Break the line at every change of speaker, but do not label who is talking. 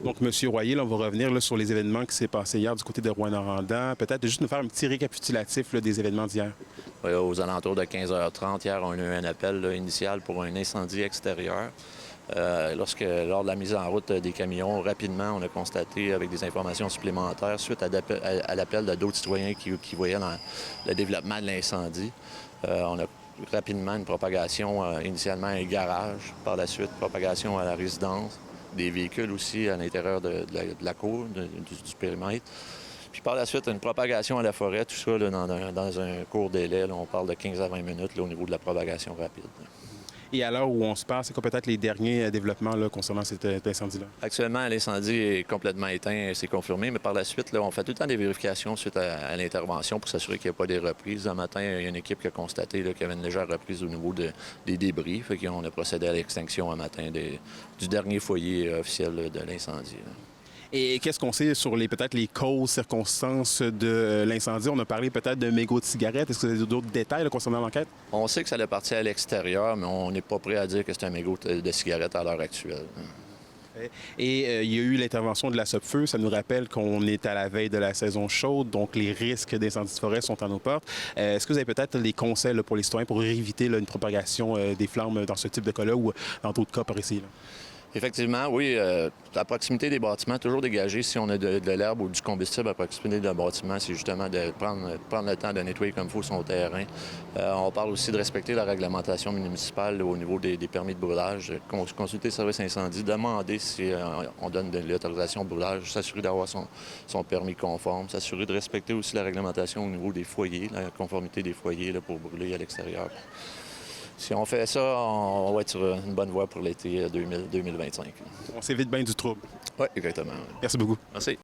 Donc, M. Royer, là, on va revenir là, sur les événements qui s'est passé hier du côté de Rouyn-Noranda. Peut-être juste nous faire un petit récapitulatif là, des événements d'hier.
Oui, aux alentours de 15h30, hier, on a eu un appel là, initial pour un incendie extérieur. Lors de la mise en route des camions, rapidement, on a constaté avec des informations supplémentaires, suite à l'appel de d'autres citoyens qui voyaient le développement de l'incendie, on a rapidement une propagation, initialement à un garage, par la suite, propagation à la résidence, des véhicules aussi à l'intérieur de la cour, du périmètre. Puis par la suite, une propagation à la forêt, tout ça là, dans un court délai. Là, on parle de 15 à 20 minutes là, au niveau de la propagation rapide.
Et à l'heure où on se parle, c'est quoi peut-être les derniers développements là, concernant cet incendie-là?
Actuellement, l'incendie est complètement éteint, c'est confirmé, mais par la suite, là, on fait tout le temps des vérifications suite à l'intervention pour s'assurer qu'il n'y a pas des reprises. Un matin, il y a une équipe qui a constaté qu'il y avait une légère reprise au niveau des débris. Fait qu'on a procédé à l'extinction un matin du dernier foyer officiel de l'incendie.
Et qu'est-ce qu'on sait sur peut-être les causes, circonstances de l'incendie? On a parlé peut-être de mégots de cigarettes. Est-ce que vous avez d'autres détails là, concernant l'enquête?
On sait que ça allait partir à l'extérieur, mais on n'est pas prêt à dire que c'est un mégot de cigarette à l'heure actuelle.
Et il y a eu l'intervention de la Sopfeu. Ça nous rappelle qu'on est à la veille de la saison chaude, donc les risques d'incendie de forêt sont à nos portes. Est-ce que vous avez peut-être des conseils là, pour les citoyens pour éviter là, une propagation des flammes dans ce type de cas-là ou dans d'autres cas par ici? Là?
Effectivement, oui. À proximité des bâtiments, toujours dégagé si on a de l'herbe ou du combustible à proximité d'un bâtiment, c'est justement de prendre le temps de nettoyer comme il faut son terrain. On parle aussi de respecter la réglementation municipale au niveau des permis de brûlage, consulter le service incendie, demander si on donne de l'autorisation de brûlage, s'assurer d'avoir son permis conforme, s'assurer de respecter aussi la réglementation au niveau des foyers, la conformité des foyers là, pour brûler à l'extérieur. Si on fait ça, on va être sur une bonne voie pour l'été 2025.
On s'évite bien du trouble.
Oui, exactement.
Merci beaucoup.
Merci.